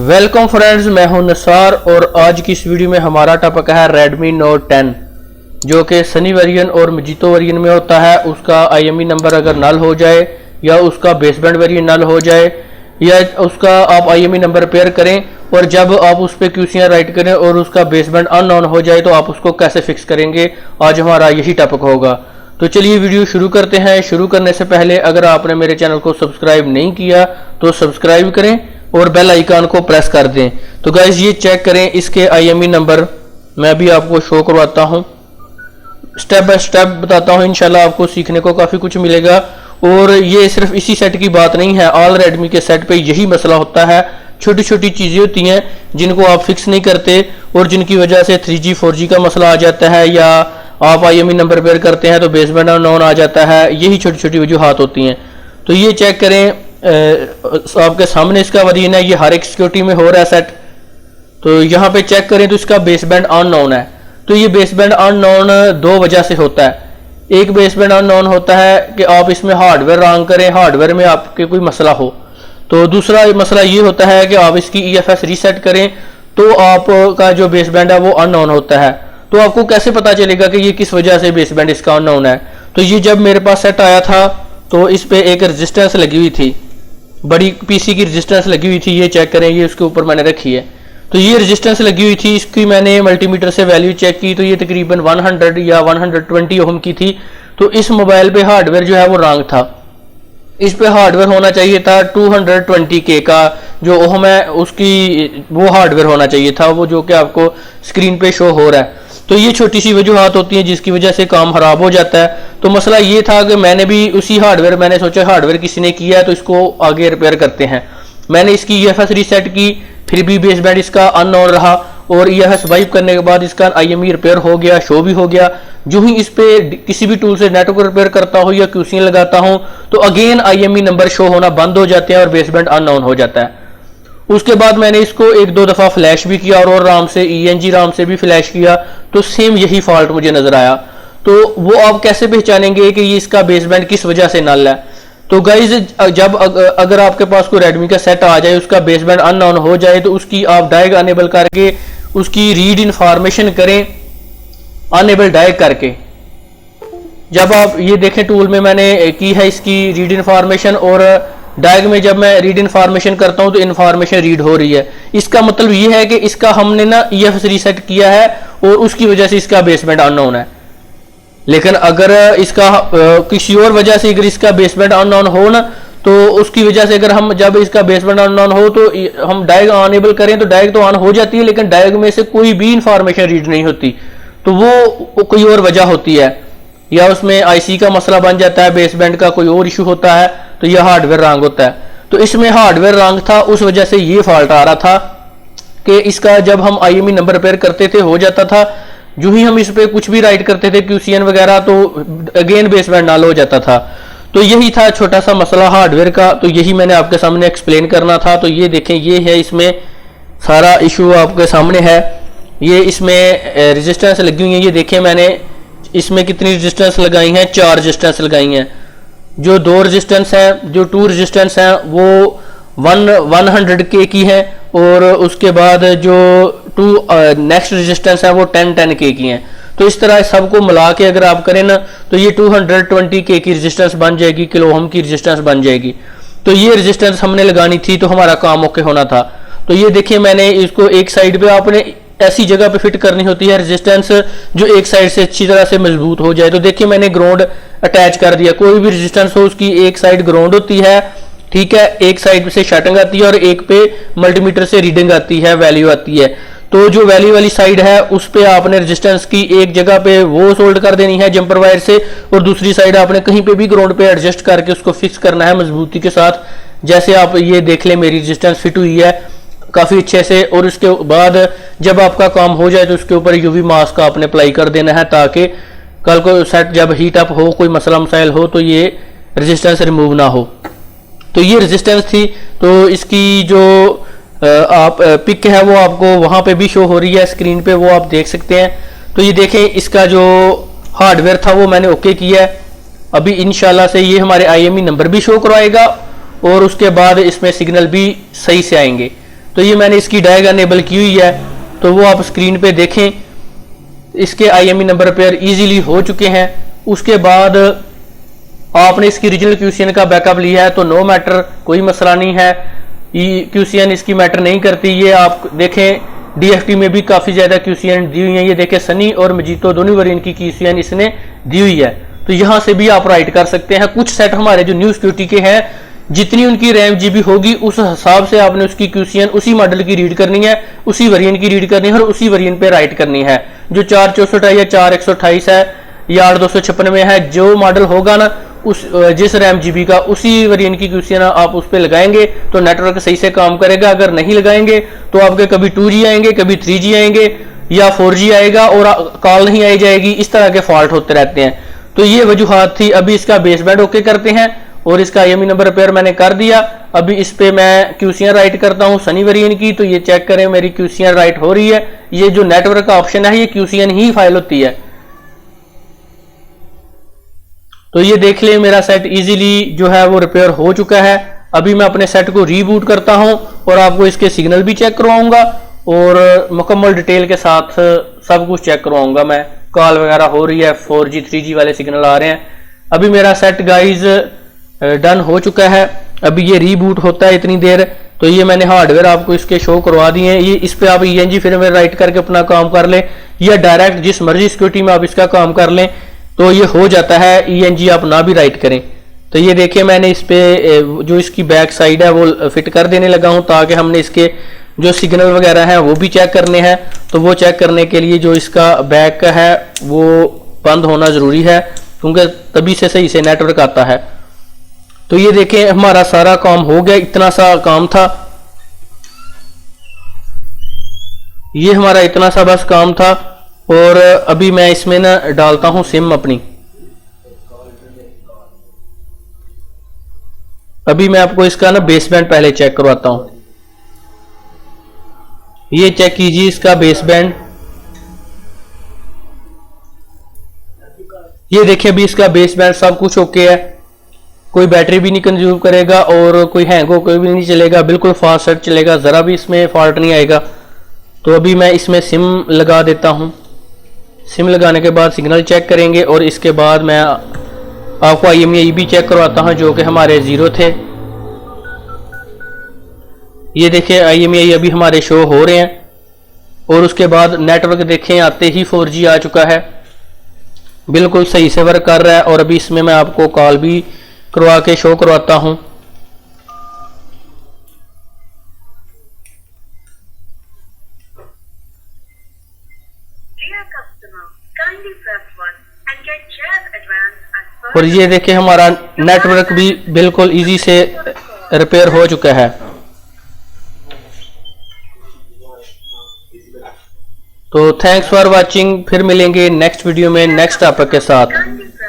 Welcome friends, मैं हूं नसार और आज की इस वीडियो में हमारा टॉपिक है Redmi Note 10 जो कि सनी वेरिएंट और मजीतो वेरिएंट में होता है। उसका IMEI नंबर अगर नल हो जाए या उसका बेसबैंड वेरिएंट नल हो जाए या उसका आप IMEI नंबर पेयर करें और जब आप उस पर क्यूसियाँ राइट करें और उसका बेसबैंड अननोन हो जाए तो आप उसको कैसे फिक्स करेंगे, आज हमारा यही टॉपिक होगा। तो चलिए वीडियो शुरू करते हैं। शुरू करने से पहले अगर आपने मेरे चैनल को सब्सक्राइब नहीं किया तो सब्सक्राइब करें और बेल आइकन को प्रेस कर दें। तो गाइस ये चेक करें, इसके IMEI नंबर मैं भी आपको शो करवाता हूं, स्टेप बाय स्टेप बताता हूं। इंशाल्लाह आपको सीखने को काफ़ी कुछ मिलेगा। और ये सिर्फ इसी सेट की बात नहीं है, ऑल रेडमी के सेट पे यही मसला होता है। छोटी छोटी चीज़ें होती हैं जिनको आप फिक्स नहीं करते और जिनकी वजह से 3G 4G का मसला आ जाता है, या आप IMEI नंबर पेयर करते हैं तो बेसबैंड अननोन आ जाता है। यही छोटी छोटी वजूहात होती हैं। तो ये चेक करें, आपके सामने इसका वेरिएंट है, ये हर एक सिक्योरिटी में हो रहा है सेट। तो यहाँ पे चेक करें तो इसका बेसबैंड अननोन है। तो ये बेसबैंड अननोन दो वजह से होता है। एक बेसबैंड अननोन होता है कि आप इसमें हार्डवेयर रॉन्ग करें, हार्डवेयर में आपके कोई मसला हो। तो दूसरा मसला ये होता है कि आप इसकी EFS रीसेट करें तो आपका जो बेसबैंड है वो अननोन होता है। तो आपको कैसे पता चलेगा कि ये किस वजह से बेसबैंड इसका अननोन है? तो ये जब मेरे पास सेट आया था तो इस पे एक रेजिस्टेंस लगी हुई थी, बड़ी PC की रेजिस्टेंस लगी हुई थी। ये चेक करें, ये उसके ऊपर मैंने रखी है। तो ये रेजिस्टेंस लगी हुई थी, इसकी मैंने मल्टीमीटर से वैल्यू चेक की तो ये तकरीबन 100 या 120 ओम की थी। तो इस मोबाइल पे हार्डवेयर जो है वो रॉन्ग था। इस पे हार्डवेयर होना चाहिए था 220K का जो ओम है, उसकी वो हार्डवेयर होना चाहिए था, वो जो कि आपको स्क्रीन पे शो हो रहा है। तो ये छोटी सी वजूहात होती हैं जिसकी वजह से काम खराब हो जाता है। तो मसला ये था कि मैंने भी उसी हार्डवेयर, मैंने सोचा हार्डवेयर किसी ने किया है तो इसको आगे रिपेयर करते हैं। मैंने इसकी EFS रीसेट की, फिर भी बेसबैंड इसका अननोन रहा और EFS वाइप करने के बाद इसका IMEI रिपेयर हो गया, शो भी हो गया। जो ही इस पे किसी भी टूल से नेटवर्क रिपेयर करता हूँ या क्यूसियाँ लगाता हूँ तो अगेन IMEI नंबर शो होना बंद हो जाते हैं और बेसबैंड अननोन हो जाता है। उसके बाद मैंने इसको एक दो दफ़ा फ्लैश भी किया और राम से ENG राम से भी फ्लैश किया तो सेम यही फॉल्ट मुझे नजर आया। तो वो आप कैसे पहचानेंगे कि ये इसका बेसबैंड किस वजह से नल है? तो गाइज जब अगर आपके पास कोई रेडमी का सेट आ जाए, उसका बेसबैंड अननोन हो जाए तो उसकी आप डायग अनेबल करके उसकी रीड इंफॉर्मेशन करें, अनेबल डायग करके। जब आप ये देखें टूल में मैंने की है इसकी रीड इंफॉर्मेशन, और डायग में जब मैं रीड इंफॉर्मेशन करता हूं तो इंफॉर्मेशन रीड हो रही है। इसका मतलब ये है कि इसका हमने ना EFS रीसेट किया है और उसकी वजह से इसका बेसबैंड अननोन है। लेकिन अगर इसका किसी और वजह से अगर इसका बेसबैंड अननोन हो ना, तो उसकी वजह से अगर हम जब इसका बेसबैंड अननोन हो तो हम डायग अनेबल करें तो डायग तो ऑन हो जाती है, लेकिन डायग में से कोई भी इंफॉर्मेशन रीड नहीं होती। तो वो कोई और वजह होती है, या उसमें IC का मसला बन जाता है, बेसबैंड का कोई और इशू होता है, तो यह हार्डवेयर रॉन्ग होता है। तो इसमें हार्डवेयर रॉन्ग था, उस वजह से ये फॉल्ट आ रहा था कि इसका जब हम IMEI नंबर रिपेयर करते थे हो जाता था, जो ही हम इस पे कुछ भी राइट करते थे QCN वगैरह तो अगेन बेसबैंड नल हो जाता था। तो यही था छोटा सा मसला हार्डवेयर का, तो यही मैंने आपके सामने एक्सप्लेन करना था। तो ये देखें, ये है इसमें सारा इशू आपके सामने है। ये इसमें रेजिस्टेंस लगी हुई है, ये देखें मैंने इसमें कितनी रेजिस्टेंस लगाई हैं, 4 रेजिस्टेंस लगाई हैं। जो 2 रेजिस्टेंस हैं, जो 2 रेजिस्टेंस हैं वो 100K की है, और उसके बाद जो 2 नेक्स्ट रेजिस्टेंस है वो 10K की हैं। तो इस तरह सबको मिला के अगर आप करें ना तो ये 220K की रेजिस्टेंस बन जाएगी, किलो ओम की रेजिस्टेंस बन जाएगी। तो ये रेजिस्टेंस हमने लगानी थी तो हमारा काम ओके होना था। तो ये देखिए मैंने इसको एक साइड पे आपने ऐसी जगह पे फिट करनी होती है रेजिस्टेंस जो एक साइड से अच्छी तरह से मजबूत हो जाए। तो देखिए मैंने ग्राउंड अटैच कर दिया। कोई भी रेजिस्टेंस हो उसकी एक साइड ग्राउंड होती है, ठीक है, एक साइड से शटिंग आती है और एक पे मल्टीमीटर से रीडिंग आती है, वैल्यू आती है। तो जो वैल्यू वाली साइड है उस पे आपने रेजिस्टेंस की एक जगह पे वो सोल्ड कर देनी है जंपर वायर से, और दूसरी साइड आपने कहीं पे भी ग्राउंड पे एडजस्ट करके उसको फिक्स करना है मजबूती के साथ। जैसे आप ये देख लें मेरी रेजिस्टेंस फिट हुई है काफ़ी अच्छे से। और उसके बाद जब आपका काम हो जाए तो उसके ऊपर UV मास्क आपने अप्लाई कर देना है ताकि कल को सेट जब हीट अप हो, कोई मसला मसाइल हो तो ये रेजिस्टेंस रिमूव ना हो। तो ये रेजिस्टेंस थी। तो इसकी जो आप पिक है वो आपको वहाँ पे भी शो हो रही है स्क्रीन पे, वो आप देख सकते हैं। तो ये देखें, इसका जो हार्डवेयर था वो मैंने ओके किया है। अभी इंशाल्लाह से ये हमारे IMEI नंबर भी शो करवाएगा और उसके बाद इसमें सिग्नल भी सही से आएंगे। तो ये मैंने इसकी डायग अनेबल की हुई है, तो वो आप स्क्रीन पे देखें। इसके IME नंबर रिपेयर इजीली हो चुके हैं। उसके बाद आपने इसकी ओरिजिनल QCN का बैकअप लिया है तो नो मैटर, कोई मसला नहीं है। QCN इसकी मैटर नहीं करती। ये आप देखें DFT में भी काफ़ी ज़्यादा QCN दी हुई है। ये देखें सनी और मजीतो दोनों वेरिएंट की QCN इसने दी हुई है, तो यहाँ से भी आप राइट कर सकते हैं। कुछ सेट हमारे जो न्यू सिक्योरिटी के हैं, जितनी उनकी रैम GB होगी उस हिसाब से आपने उसकी QCN उसी मॉडल की रीड करनी है, उसी वेरिएंट की रीड करनी है और उसी वेरिएंट पे राइट करनी है। जो 464 है या 4128 है या 8256 में है, जो मॉडल होगा ना उस जिस रैम GB का उसी वेरिएंट की QCN आप उस पर लगाएंगे तो नेटवर्क सही से काम करेगा। अगर नहीं लगाएंगे तो आपके कभी 2G आएंगे, कभी 3G आएंगे या 4G आएगा और कॉल नहीं आई जाएगी। इस तरह के फॉल्ट होते रहते हैं। तो ये वजूहात थी। अभी इसका बेसबैंड ओके करते हैं और इसका IME नंबर रिपेयर मैंने कर दिया। अभी इस पे मैं QCN राइट करता हूँ सनी वेरिएंट की, तो ये चेक करें मेरी QCN राइट हो रही है। ये जो नेटवर्क का ऑप्शन है ये QCN ही फाइल होती है। तो ये देख ले मेरा सेट इजीली जो है वो रिपेयर हो चुका है। अभी मैं अपने सेट को रीबूट करता हूं और आपको इसके सिग्नल भी चेक करवाऊंगा और मुकम्मल डिटेल के साथ सब कुछ चेक करवाऊंगा। मैं कॉल वगैरह हो रही है, 4G 3G वाले सिग्नल आ रहे हैं। अभी मेरा सेट गाइज डन हो चुका है। अभी ये रीबूट होता है इतनी देर, तो ये मैंने हार्डवेयर आपको इसके शो करवा दिए हैं। ये इस पे आप ENG फिर राइट करके अपना काम कर लें या डायरेक्ट जिस मर्जी सिक्योरिटी में आप इसका काम कर लें तो ये हो जाता है। ENG आप ना भी राइट करें। तो ये देखिए मैंने इस पे जो इसकी बैक साइड है वो फिट कर देने लगा हूं ताकि हमने इसके जो सिग्नल वगैरह हैं वो भी चेक करने हैं। तो वो चेक करने के लिए जो इसका बैक है वो बंद होना जरूरी है क्योंकि तभी से सही से नेटवर्क आता है। तो ये देखें हमारा सारा काम हो गया, इतना सा काम था। ये हमारा इतना सा बस काम था और अभी मैं इसमें ना डालता हूं सिम अपनी। अभी मैं आपको इसका ना बेसबैंड पहले चेक करवाता हूं। ये चेक कीजिए इसका बेसबैंड। ये देखिए अभी इसका बेसबैंड सब कुछ ओके है, कोई बैटरी भी नहीं कंज्यूम करेगा और कोई हैंग हो कोई भी नहीं चलेगा, बिल्कुल फास्ट सेट चलेगा, जरा भी इसमें फॉल्ट नहीं आएगा। तो अभी मैं इसमें सिम लगा देता हूं। सिम लगाने के बाद सिग्नल चेक करेंगे और इसके बाद मैं आपको IMEI भी चेक करवाता हूं जो कि हमारे 0 थे। ये देखिए IMEI अभी हमारे शो हो रहे हैं और उसके बाद नेटवर्क देखें आते ही 4G आ चुका है, बिल्कुल सही से वर्क कर रहा है। और अभी इसमें मैं आपको कॉल भी करवा के शो करवाता हूं। और ये देखिए हमारा नेटवर्क भी बिल्कुल इजी से रिपेयर हो चुका है। तो थैंक्स फॉर वाचिंग। फिर मिलेंगे नेक्स्ट वीडियो में नेक्स्ट टॉपिक के साथ।